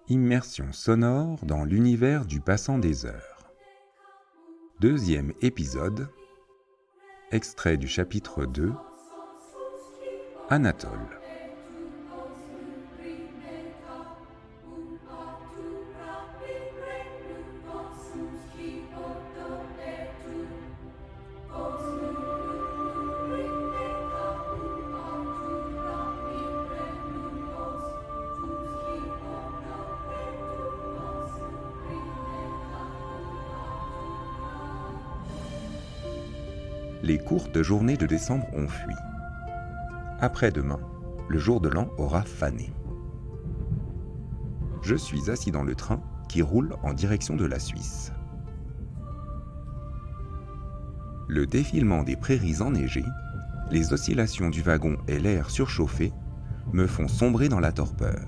Immersion sonore dans l'univers du passant des heures. Deuxième épisode, extrait du chapitre 2, Anatole. Les courtes journées de décembre ont fui. Après-demain, le jour de l'an aura fané. Je suis assis dans le train qui roule en direction de la Suisse. Le défilement des prairies enneigées, les oscillations du wagon et l'air surchauffé me font sombrer dans la torpeur.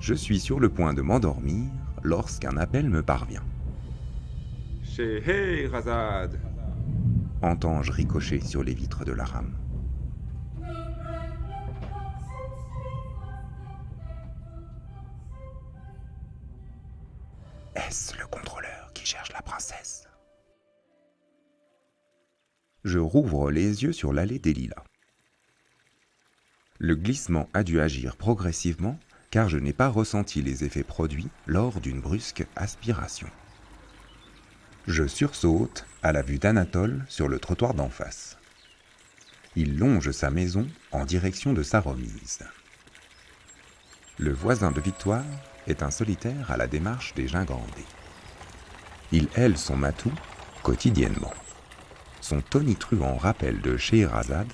Je suis sur le point de m'endormir lorsqu'un appel me parvient. Scheherazade, entends-je ricocher sur les vitres de la rame. Est-ce le contrôleur qui cherche la princesse ? Je rouvre les yeux sur l'allée des Lilas. Le glissement a dû agir progressivement car je n'ai pas ressenti les effets produits lors d'une brusque aspiration. Je sursaute à la vue d'Anatole sur le trottoir d'en face. Il longe sa maison en direction de sa remise. Le voisin de Victoire est un solitaire à la démarche dégingandée. Il aile son matou quotidiennement. Son tonitruant rappel de Scheherazade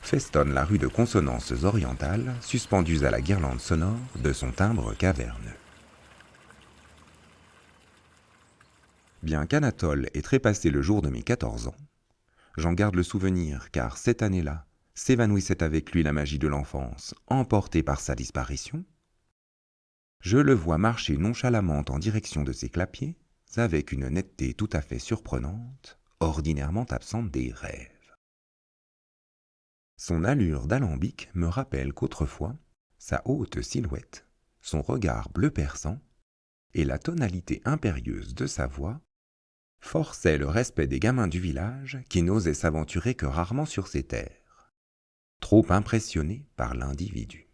festonne la rue de consonances orientales suspendues à la guirlande sonore de son timbre caverneux. Bien qu'Anatole ait trépassé le jour de mes 14 ans, j'en garde le souvenir car cette année-là s'évanouissait avec lui la magie de l'enfance, emportée par sa disparition. Je le vois marcher nonchalamment en direction de ses clapiers, avec une netteté tout à fait surprenante, ordinairement absente des rêves. Son allure d'alambic me rappelle qu'autrefois, sa haute silhouette, son regard bleu perçant et la tonalité impérieuse de sa voix forçaient le respect des gamins du village qui n'osaient s'aventurer que rarement sur ces terres, trop impressionnés par l'individu.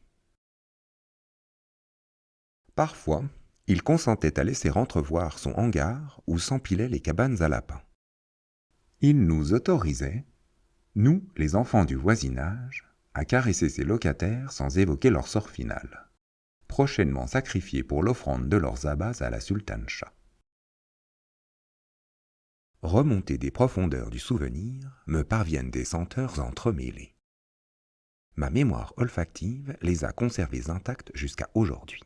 Parfois, il consentait à laisser entrevoir son hangar où s'empilaient les cabanes à lapins. Il nous autorisait, nous, les enfants du voisinage, à caresser ses locataires sans évoquer leur sort final, prochainement sacrifiés pour l'offrande de leurs abats à la sultancha. Remontées des profondeurs du souvenir, me parviennent des senteurs entremêlées. Ma mémoire olfactive les a conservées intactes jusqu'à aujourd'hui.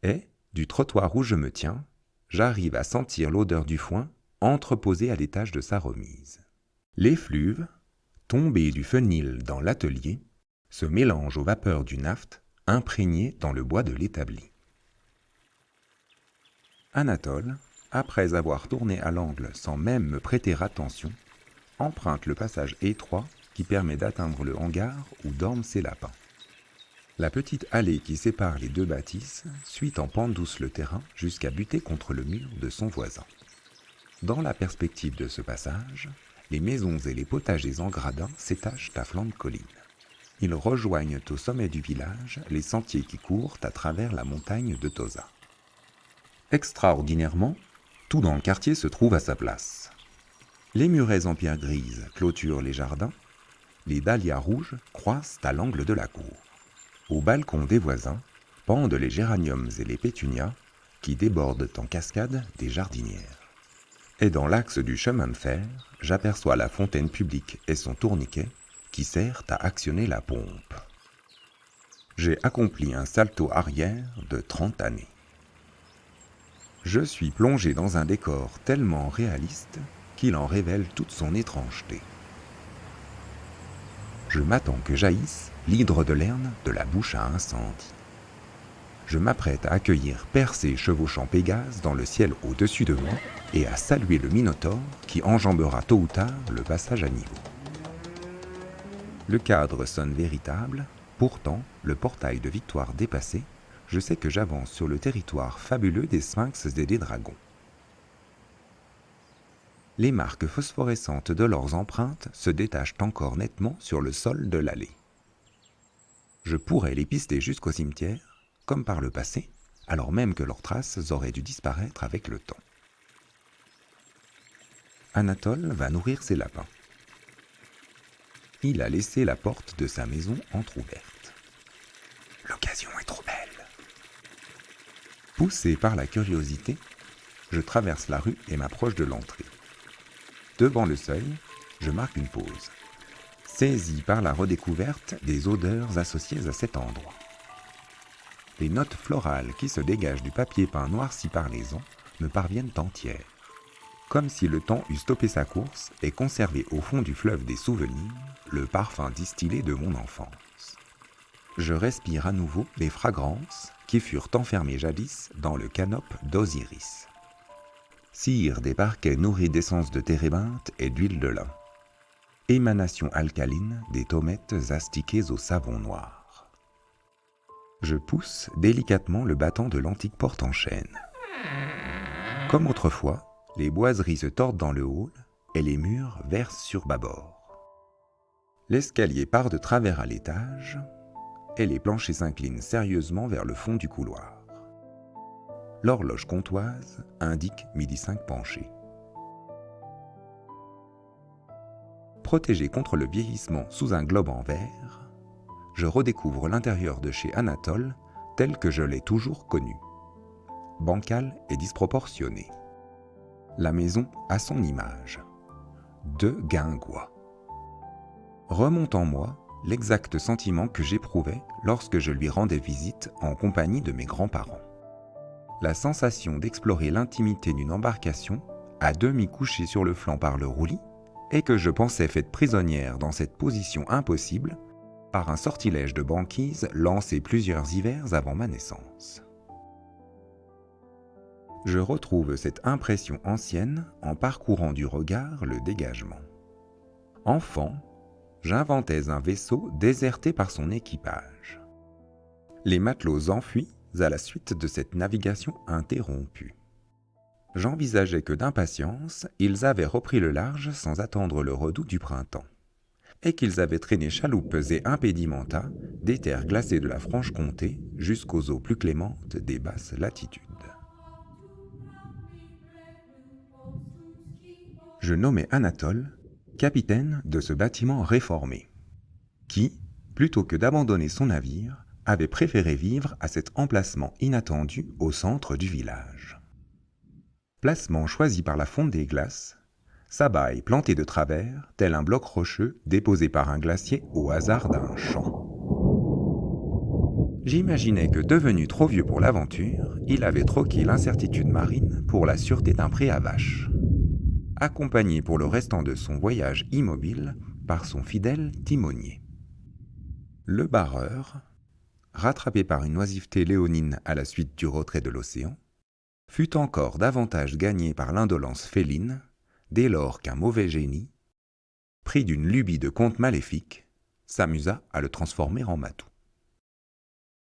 Et, du trottoir où je me tiens, j'arrive à sentir l'odeur du foin entreposé à l'étage de sa remise. L'effluve, tombé du fenil dans l'atelier, se mélange aux vapeurs du naphte imprégné dans le bois de l'établi. Anatole, après avoir tourné à l'angle sans même me prêter attention, emprunte le passage étroit qui permet d'atteindre le hangar où dorment ses lapins. La petite allée qui sépare les deux bâtisses suit en pente douce le terrain jusqu'à buter contre le mur de son voisin. Dans la perspective de ce passage, les maisons et les potagers en gradin s'étagent à flanc de colline. Ils rejoignent au sommet du village les sentiers qui courent à travers la montagne de Tosa. Extraordinairement, tout dans le quartier se trouve à sa place. Les murets en pierre grise clôturent les jardins, les dahlias rouges croissent à l'angle de la cour. Au balcon des voisins pendent les géraniums et les pétunias qui débordent en cascade des jardinières. Et dans l'axe du chemin de fer, j'aperçois la fontaine publique et son tourniquet qui sert à actionner la pompe. J'ai accompli un salto arrière de 30 années. Je suis plongé dans un décor tellement réaliste qu'il en révèle toute son étrangeté. Je m'attends que jaillisse l'hydre de Lerne de la bouche à incendie. Je m'apprête à accueillir Persée chevauchant Pégase dans le ciel au-dessus de moi et à saluer le Minotaure qui enjambera tôt ou tard le passage à niveau. Le cadre sonne véritable, pourtant, le portail de Victoire dépassé, je sais que j'avance sur le territoire fabuleux des sphinx et des dragons. Les marques phosphorescentes de leurs empreintes se détachent encore nettement sur le sol de l'allée. Je pourrais les pister jusqu'au cimetière, comme par le passé, alors même que leurs traces auraient dû disparaître avec le temps. Anatole va nourrir ses lapins. Il a laissé la porte de sa maison entr'ouverte. L'occasion est trop belle. Poussé par la curiosité, je traverse la rue et m'approche de l'entrée. Devant le seuil, je marque une pause, saisi par la redécouverte des odeurs associées à cet endroit. Les notes florales qui se dégagent du papier peint noirci par les ans me parviennent entières, comme si le temps eût stoppé sa course et conservé au fond du fleuve des souvenirs le parfum distillé de mon enfance. Je respire à nouveau les fragrances qui furent enfermées jadis dans le canope d'Osiris. Cire des parquets nourris d'essence de térébinthe et d'huile de lin. Émanation alcaline des tomettes astiquées au savon noir. Je pousse délicatement le battant de l'antique porte en chêne. Comme autrefois, les boiseries se tordent dans le hall et les murs versent sur bâbord. L'escalier part de travers à l'étage et les planchers s'inclinent sérieusement vers le fond du couloir. L'horloge comtoise indique 12h05 penché. Protégé contre le vieillissement sous un globe en verre, je redécouvre l'intérieur de chez Anatole tel que je l'ai toujours connu. Bancal et disproportionné. La maison a son image. De guingois. Remonte en moi l'exact sentiment que j'éprouvais lorsque je lui rendais visite en compagnie de mes grands-parents. La sensation d'explorer l'intimité d'une embarcation, à demi couchée sur le flanc par le roulis, et que je pensais faite prisonnière dans cette position impossible par un sortilège de banquise lancé plusieurs hivers avant ma naissance. Je retrouve cette impression ancienne en parcourant du regard le dégagement. Enfant, j'inventais un vaisseau déserté par son équipage. Les matelots enfuis à la suite de cette navigation interrompue. J'envisageais que d'impatience, ils avaient repris le large sans attendre le redout du printemps, et qu'ils avaient traîné chaloupes et impédimenta des terres glacées de la Franche-Comté jusqu'aux eaux plus clémentes des basses latitudes. Je nommais Anatole capitaine de ce bâtiment réformé, qui, plutôt que d'abandonner son navire, avait préféré vivre à cet emplacement inattendu au centre du village. Placement choisi par la fonte des glaces, sa baille plantée de travers, tel un bloc rocheux déposé par un glacier au hasard d'un champ. J'imaginais que, devenu trop vieux pour l'aventure, il avait troqué l'incertitude marine pour la sûreté d'un pré à vaches, accompagné pour le restant de son voyage immobile par son fidèle timonier. Le barreur, rattrapé par une oisiveté léonine à la suite du retrait de l'océan, fut encore davantage gagné par l'indolence féline dès lors qu'un mauvais génie, pris d'une lubie de conte maléfique, s'amusa à le transformer en matou.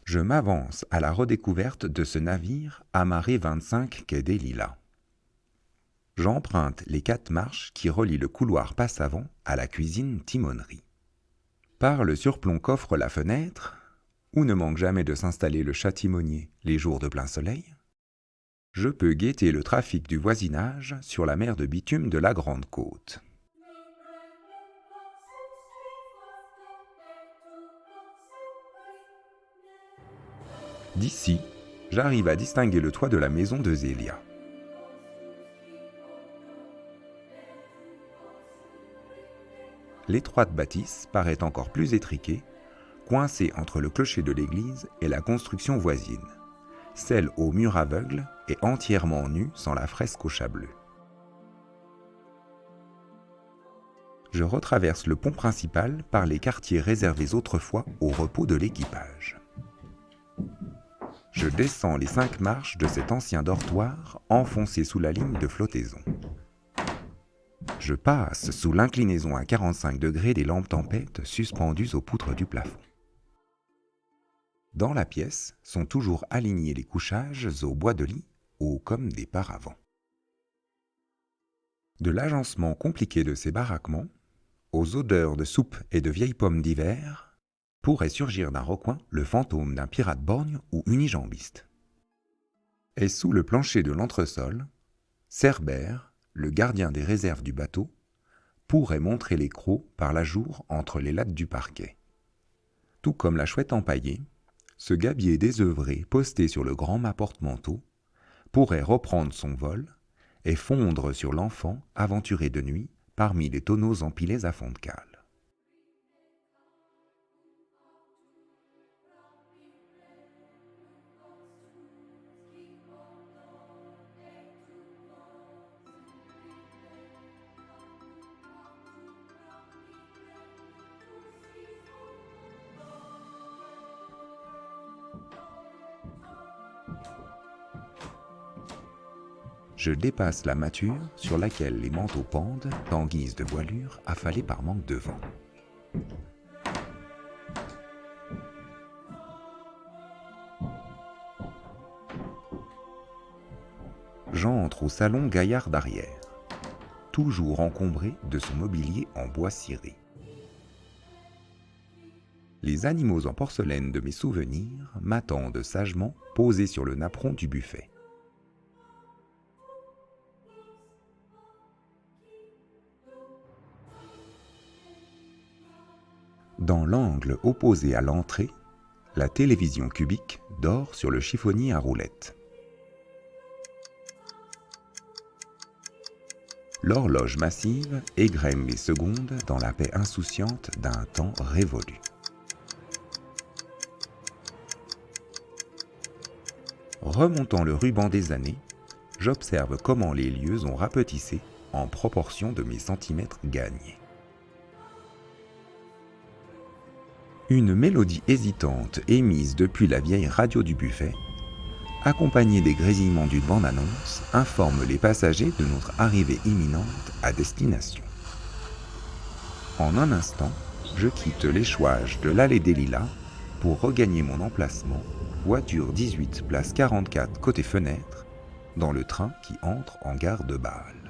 Je m'avance à la redécouverte de ce navire amarré 25 quai des Lilas. J'emprunte les 4 marches qui relient le couloir passe-avant à la cuisine timonerie. Par le surplomb qu'offre la fenêtre, où ne manque jamais de s'installer le chat timonier les jours de plein soleil, je peux guetter le trafic du voisinage sur la mer de bitume de la Grande Côte. D'ici, j'arrive à distinguer le toit de la maison de Zélia. L'étroite bâtisse paraît encore plus étriquée, coincée entre le clocher de l'église et la construction voisine, celle aux murs aveugles et entièrement nue sans la fresque au chat bleu. Je retraverse le pont principal par les quartiers réservés autrefois au repos de l'équipage. Je descends les 5 marches de cet ancien dortoir enfoncé sous la ligne de flottaison. Je passe sous l'inclinaison à 45 degrés des lampes tempêtes suspendues aux poutres du plafond. Dans la pièce sont toujours alignés les couchages au bois de lit, hauts comme des paravents. De l'agencement compliqué de ces baraquements, aux odeurs de soupe et de vieilles pommes d'hiver, pourrait surgir d'un recoin le fantôme d'un pirate borgne ou unijambiste. Et sous le plancher de l'entresol, Cerbère, le gardien des réserves du bateau, pourrait montrer les crocs par la jour entre les lattes du parquet. Tout comme la chouette empaillée, ce gabier désœuvré posté sur le grand mât porte-manteau pourrait reprendre son vol et fondre sur l'enfant aventuré de nuit parmi les tonneaux empilés à fond de cale. Je dépasse la mâture sur laquelle les manteaux pendent en guise de voilure affalée par manque de vent. J'entre au salon gaillard d'arrière, toujours encombré de son mobilier en bois ciré. Les animaux en porcelaine de mes souvenirs m'attendent sagement posés sur le napperon du buffet. Dans l'angle opposé à l'entrée, la télévision cubique dort sur le chiffonnier à roulettes. L'horloge massive égrène les secondes dans la paix insouciante d'un temps révolu. Remontant le ruban des années, j'observe comment les lieux ont rapetissé en proportion de mes centimètres gagnés. Une mélodie hésitante émise depuis la vieille radio du buffet, accompagnée des grésillements d'une bande-annonce, informe les passagers de notre arrivée imminente à destination. En un instant, je quitte l'échouage de l'allée des Lilas pour regagner mon emplacement, voiture 18, place 44 côté fenêtre, dans le train qui entre en gare de Bâle.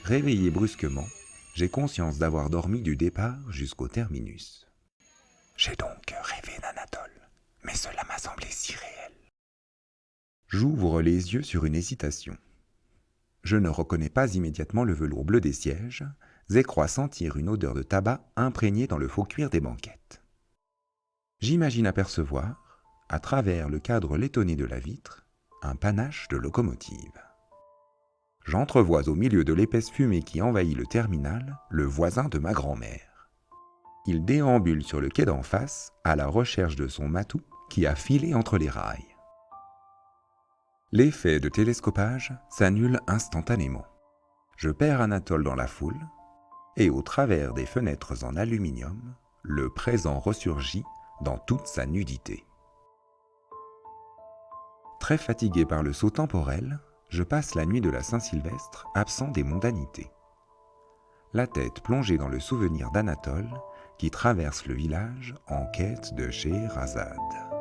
Réveillé brusquement, j'ai conscience d'avoir dormi du départ jusqu'au terminus. J'ai donc rêvé d'Anatole, mais cela m'a semblé si réel. J'ouvre les yeux sur une hésitation. Je ne reconnais pas immédiatement le velours bleu des sièges et crois sentir une odeur de tabac imprégnée dans le faux cuir des banquettes. J'imagine apercevoir, à travers le cadre laitonné de la vitre, un panache de locomotive. J'entrevois au milieu de l'épaisse fumée qui envahit le terminal le voisin de ma grand-mère. Il déambule sur le quai d'en face à la recherche de son matou qui a filé entre les rails. L'effet de télescopage s'annule instantanément. Je perds Anatole dans la foule et au travers des fenêtres en aluminium, le présent ressurgit dans toute sa nudité. Très fatigué par le saut temporel, je passe la nuit de la Saint-Sylvestre absent des mondanités. La tête plongée dans le souvenir d'Anatole qui traverse le village en quête de Scheherazade.